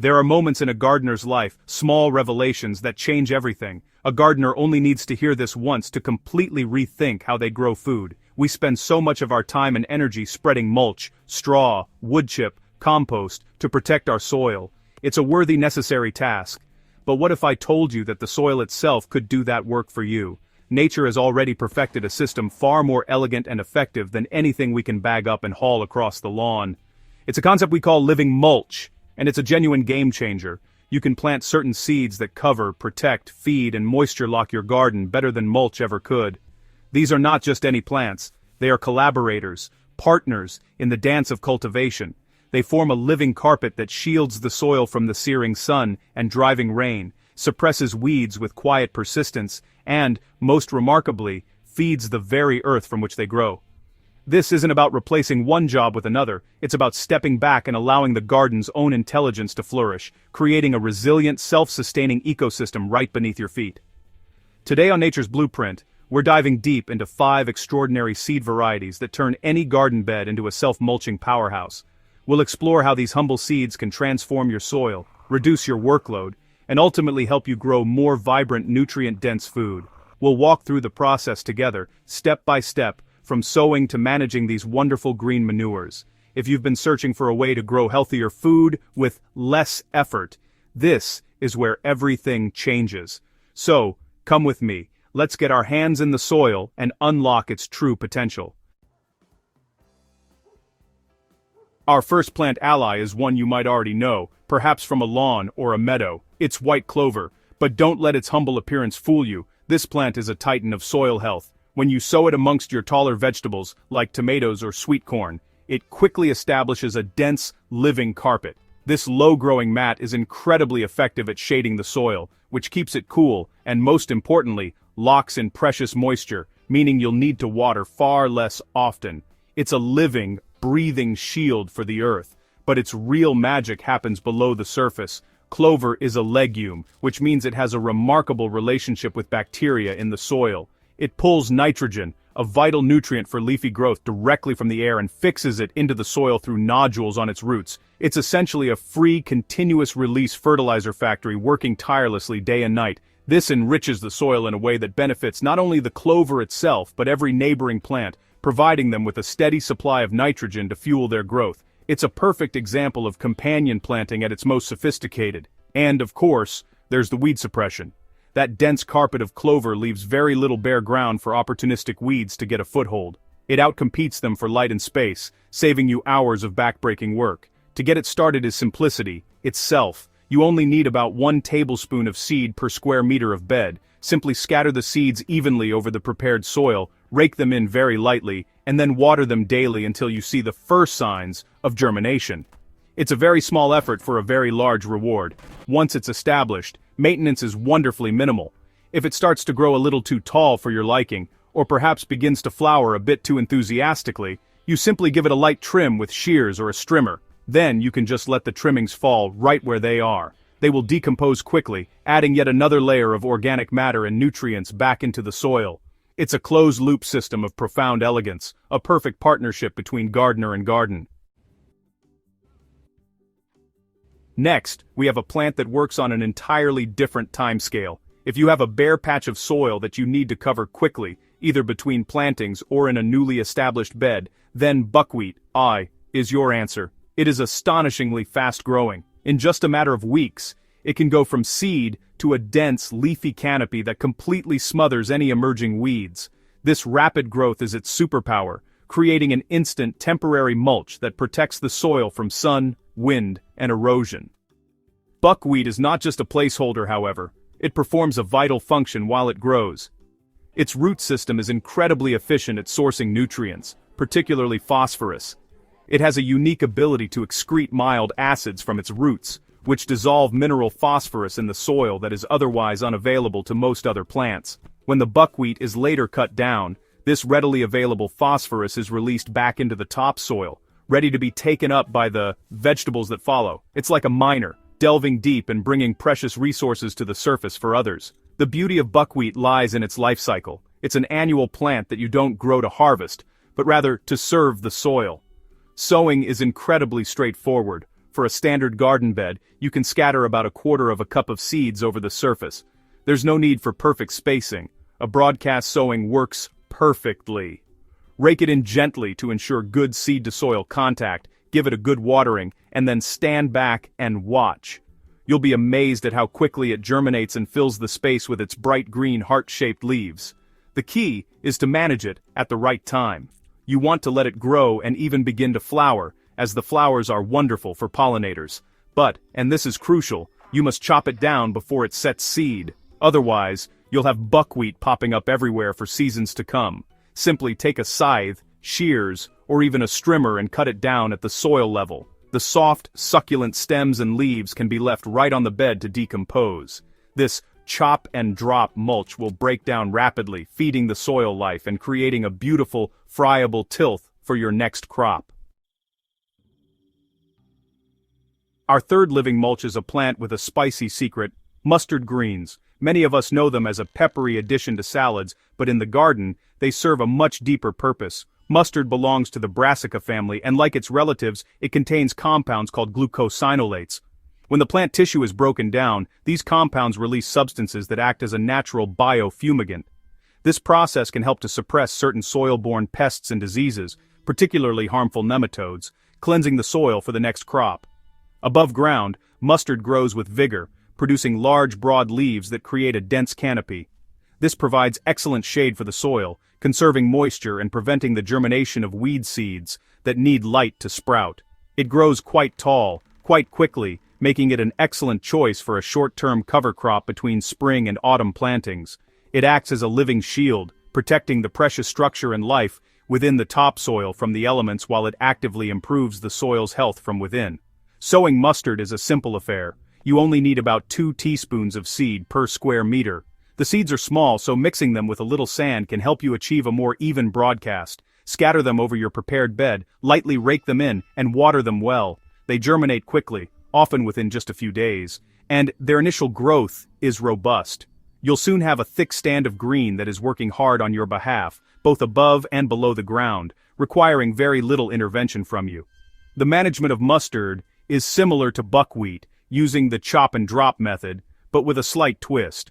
There are moments in a gardener's life, small revelations that change everything. A gardener only needs to hear this once to completely rethink how they grow food. We spend so much of our time and energy spreading mulch, straw, wood chip, compost, to protect our soil. It's a worthy, necessary task. But what if I told you that the soil itself could do that work for you? Nature has already perfected a system far more elegant and effective than anything we can bag up and haul across the lawn. It's a concept we call living mulch, and it's a genuine game changer. You can plant certain seeds that cover, protect, feed, and moisture lock your garden better than mulch ever could. These are not just any plants, they are collaborators, partners in the dance of cultivation. They form a living carpet that shields the soil from the searing sun and driving rain, suppresses weeds with quiet persistence, and, most remarkably, feeds the very earth from which they grow. This isn't about replacing one job with another, it's about stepping back and allowing the garden's own intelligence to flourish, creating a resilient, self-sustaining ecosystem right beneath your feet. Today on Nature's Blueprint, we're diving deep into 5 extraordinary seed varieties that turn any garden bed into a self-mulching powerhouse. We'll explore how these humble seeds can transform your soil, reduce your workload, and ultimately help you grow more vibrant, nutrient-dense food. We'll walk through the process together, step by step, from sowing to managing these wonderful green manures. If you've been searching for a way to grow healthier food with less effort, this is where everything changes. So, come with me, let's get our hands in the soil and unlock its true potential. Our first plant ally is one you might already know, perhaps from a lawn or a meadow. It's white clover, but don't let its humble appearance fool you. This plant is a titan of soil health. When you sow it amongst your taller vegetables, like tomatoes or sweet corn, it quickly establishes a dense, living carpet. This low-growing mat is incredibly effective at shading the soil, which keeps it cool, and most importantly, locks in precious moisture, meaning you'll need to water far less often. It's a living, breathing shield for the earth, but its real magic happens below the surface. Clover is a legume, which means it has a remarkable relationship with bacteria in the soil. It pulls nitrogen, a vital nutrient for leafy growth, directly from the air and fixes it into the soil through nodules on its roots. It's essentially a free, continuous-release fertilizer factory working tirelessly day and night. This enriches the soil in a way that benefits not only the clover itself but every neighboring plant, providing them with a steady supply of nitrogen to fuel their growth. It's a perfect example of companion planting at its most sophisticated. And, of course, there's the weed suppression. That dense carpet of clover leaves very little bare ground for opportunistic weeds to get a foothold. It outcompetes them for light and space, saving you hours of backbreaking work. To get it started is simplicity, itself. You only need about 1 tablespoon of seed per square meter of bed. Simply scatter the seeds evenly over the prepared soil, rake them in very lightly, and then water them daily until you see the first signs of germination. It's a very small effort for a very large reward. Once it's established, maintenance is wonderfully minimal. If it starts to grow a little too tall for your liking, or perhaps begins to flower a bit too enthusiastically, you simply give it a light trim with shears or a strimmer. Then you can just let the trimmings fall right where they are. They will decompose quickly, adding yet another layer of organic matter and nutrients back into the soil. It's a closed-loop system of profound elegance, a perfect partnership between gardener and garden. Next, we have a plant that works on an entirely different timescale. If you have a bare patch of soil that you need to cover quickly, either between plantings or in a newly established bed, then buckwheat, is your answer. It is astonishingly fast-growing. In just a matter of weeks, it can go from seed to a dense, leafy canopy that completely smothers any emerging weeds. This rapid growth is its superpower, creating an instant, temporary mulch that protects the soil from sun, wind, and erosion. Buckwheat is not just a placeholder, however. It performs a vital function while it grows. Its root system is incredibly efficient at sourcing nutrients, particularly phosphorus. It has a unique ability to excrete mild acids from its roots, which dissolve mineral phosphorus in the soil that is otherwise unavailable to most other plants. When the buckwheat is later cut down, this readily available phosphorus is released back into the topsoil, ready to be taken up by the vegetables that follow. It's like a miner, delving deep and bringing precious resources to the surface for others. The beauty of buckwheat lies in its life cycle. It's an annual plant that you don't grow to harvest, but rather to serve the soil. Sowing is incredibly straightforward. For a standard garden bed, you can scatter about 1/4 cup of seeds over the surface. There's no need for perfect spacing. A broadcast sowing works perfectly. Rake it in gently to ensure good seed-to-soil contact, give it a good watering, and then stand back and watch. You'll be amazed at how quickly it germinates and fills the space with its bright green heart-shaped leaves. The key is to manage it at the right time. You want to let it grow and even begin to flower, as the flowers are wonderful for pollinators. But, and this is crucial, you must chop it down before it sets seed. Otherwise, you'll have buckwheat popping up everywhere for seasons to come. Simply take a scythe, shears, or even a strimmer and cut it down at the soil level. The soft, succulent stems and leaves can be left right on the bed to decompose. This chop and drop mulch will break down rapidly, feeding the soil life and creating a beautiful, friable tilth for your next crop. Our third living mulch is a plant with a spicy secret: mustard greens. Many of us know them as a peppery addition to salads, but in the garden, they serve a much deeper purpose. Mustard belongs to the brassica family, and like its relatives, it contains compounds called glucosinolates. When the plant tissue is broken down, these compounds release substances that act as a natural biofumigant. This process can help to suppress certain soil-borne pests and diseases, particularly harmful nematodes, cleansing the soil for the next crop. Above ground, mustard grows with vigor, producing large, broad leaves that create a dense canopy. This provides excellent shade for the soil, conserving moisture and preventing the germination of weed seeds that need light to sprout. It grows quite tall, quite quickly, making it an excellent choice for a short-term cover crop between spring and autumn plantings. It acts as a living shield, protecting the precious structure and life within the topsoil from the elements while it actively improves the soil's health from within. Sowing mustard is a simple affair. You only need about 2 teaspoons of seed per square meter. The seeds are small, so mixing them with a little sand can help you achieve a more even broadcast. Scatter them over your prepared bed, lightly rake them in, and water them well. They germinate quickly, often within just a few days, and their initial growth is robust. You'll soon have a thick stand of green that is working hard on your behalf, both above and below the ground, requiring very little intervention from you. The management of mustard is similar to buckwheat, using the chop and drop method, but with a slight twist.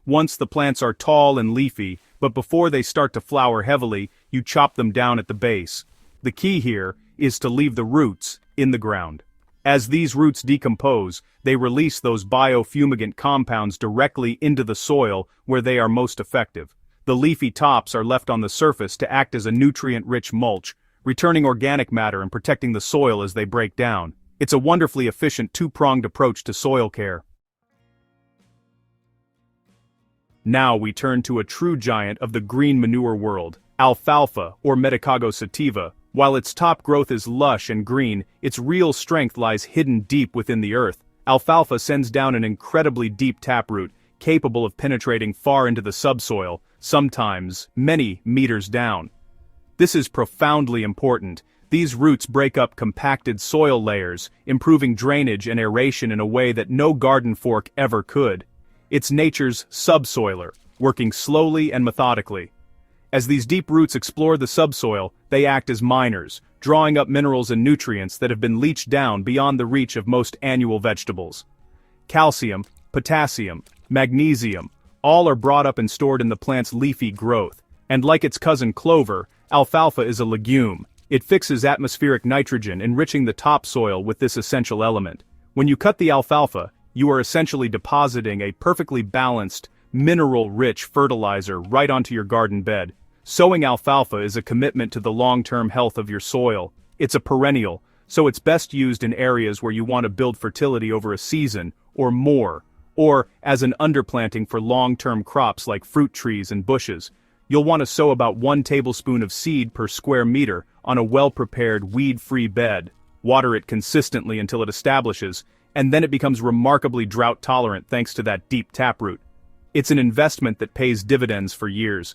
Once the plants are tall and leafy, but before they start to flower heavily, you chop them down at the base. The key here is to leave the roots in the ground. As these roots decompose, they release those biofumigant compounds directly into the soil where they are most effective. The leafy tops are left on the surface to act as a nutrient-rich mulch, returning organic matter and protecting the soil as they break down. It's a wonderfully efficient two-pronged approach to soil care. Now we turn to a true giant of the green manure world, alfalfa or Medicago sativa. While its top growth is lush and green, its real strength lies hidden deep within the earth. Alfalfa sends down an incredibly deep taproot, capable of penetrating far into the subsoil, sometimes many meters down. This is profoundly important. These roots break up compacted soil layers, improving drainage and aeration in a way that no garden fork ever could. It's nature's subsoiler, working slowly and methodically. As these deep roots explore the subsoil, they act as miners, drawing up minerals and nutrients that have been leached down beyond the reach of most annual vegetables. Calcium, potassium, magnesium, all are brought up and stored in the plant's leafy growth. And like its cousin clover, alfalfa is a legume. It fixes atmospheric nitrogen, enriching the topsoil with this essential element. When you cut the alfalfa, you are essentially depositing a perfectly balanced, mineral-rich fertilizer right onto your garden bed. Sowing alfalfa is a commitment to the long-term health of your soil. It's a perennial, so it's best used in areas where you want to build fertility over a season or more, or as an underplanting for long-term crops like fruit trees and bushes. You'll want to sow about 1 tablespoon of seed per square meter on a well-prepared, weed-free bed. Water it consistently until it establishes, and then it becomes remarkably drought-tolerant thanks to that deep taproot. It's an investment that pays dividends for years.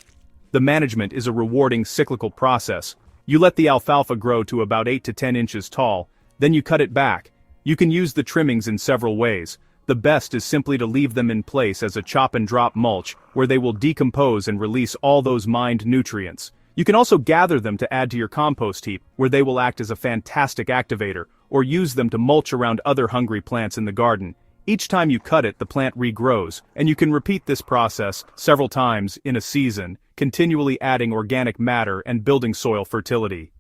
The management is a rewarding cyclical process. You let the alfalfa grow to about 8 to 10 inches tall, then you cut it back. You can use the trimmings in several ways. The best is simply to leave them in place as a chop-and-drop mulch, where they will decompose and release all those mined nutrients. You can also gather them to add to your compost heap, where they will act as a fantastic activator, or use them to mulch around other hungry plants in the garden. Each time you cut it, the plant regrows, and you can repeat this process several times in a season, continually adding organic matter and building soil fertility.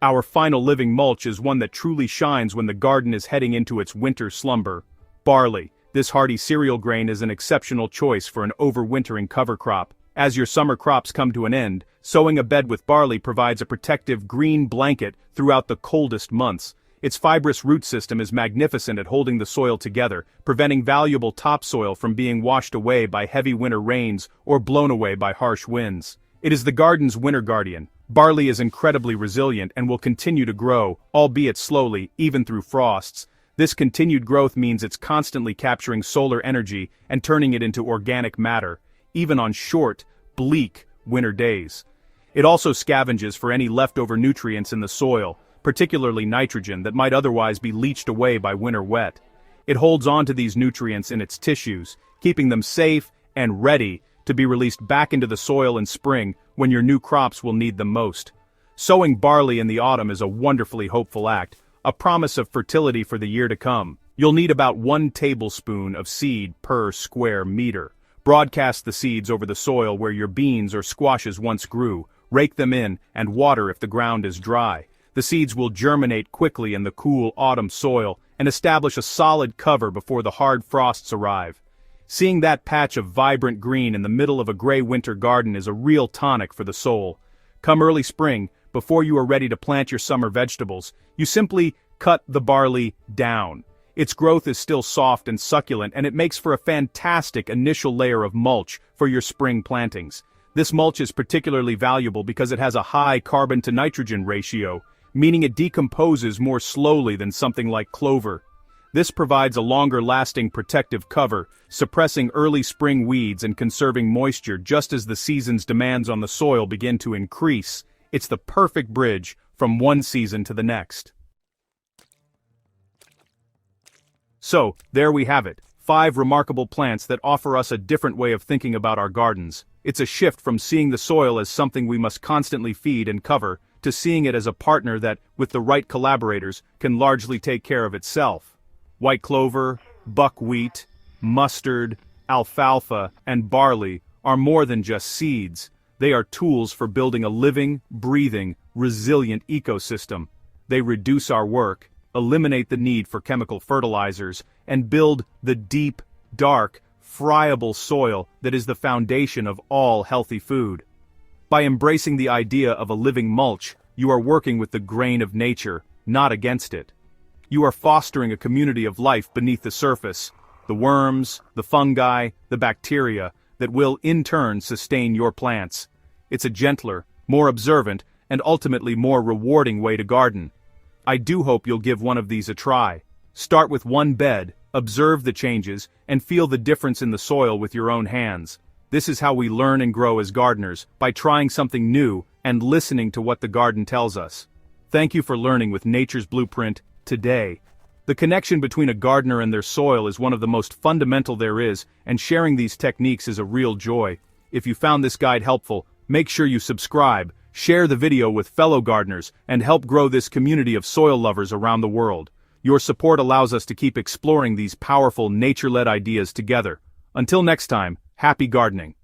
Our final living mulch is one that truly shines when the garden is heading into its winter slumber. Barley. This hardy cereal grain is an exceptional choice for an overwintering cover crop. As your summer crops come to an end, sowing a bed with barley provides a protective green blanket throughout the coldest months. Its fibrous root system is magnificent at holding the soil together, preventing valuable topsoil from being washed away by heavy winter rains or blown away by harsh winds. It is the garden's winter guardian. Barley is incredibly resilient and will continue to grow, albeit slowly, even through frosts. This continued growth means it's constantly capturing solar energy and turning it into organic matter, even on short, bleak winter days. It also scavenges for any leftover nutrients in the soil, particularly nitrogen that might otherwise be leached away by winter wet. It holds on to these nutrients in its tissues, keeping them safe and ready to be released back into the soil in spring when your new crops will need them most. Sowing barley in the autumn is a wonderfully hopeful act, a promise of fertility for the year to come. You'll need about 1 tablespoon of seed per square meter. Broadcast the seeds over the soil where your beans or squashes once grew, rake them in, and water if the ground is dry. The seeds will germinate quickly in the cool autumn soil and establish a solid cover before the hard frosts arrive. Seeing that patch of vibrant green in the middle of a gray winter garden is a real tonic for the soul. Come early spring, before you are ready to plant your summer vegetables, you simply cut the barley down. Its growth is still soft and succulent, and it makes for a fantastic initial layer of mulch for your spring plantings. This mulch is particularly valuable because it has a high carbon-to-nitrogen ratio, meaning it decomposes more slowly than something like clover. This provides a longer-lasting protective cover, suppressing early spring weeds and conserving moisture just as the season's demands on the soil begin to increase. It's the perfect bridge from one season to the next. So, there we have it, 5 remarkable plants that offer us a different way of thinking about our gardens. It's a shift from seeing the soil as something we must constantly feed and cover, to seeing it as a partner that, with the right collaborators, can largely take care of itself. White clover, buckwheat, mustard, alfalfa, and barley are more than just seeds. They are tools for building a living, breathing, resilient ecosystem. They reduce our work, eliminate the need for chemical fertilizers, and build the deep, dark, friable soil that is the foundation of all healthy food. By embracing the idea of a living mulch, you are working with the grain of nature, not against it. You are fostering a community of life beneath the surface, the worms, the fungi, the bacteria, that will in turn sustain your plants. It's a gentler, more observant, and ultimately more rewarding way to garden. I do hope you'll give one of these a try. Start with one bed, observe the changes, and feel the difference in the soil with your own hands. This is how we learn and grow as gardeners, by trying something new and listening to what the garden tells us. Thank you for learning with Nature's Blueprint today. The connection between a gardener and their soil is one of the most fundamental there is, and sharing these techniques is a real joy. If you found this guide helpful, make sure you subscribe, share the video with fellow gardeners, and help grow this community of soil lovers around the world. Your support allows us to keep exploring these powerful nature-led ideas together. Until next time, happy gardening.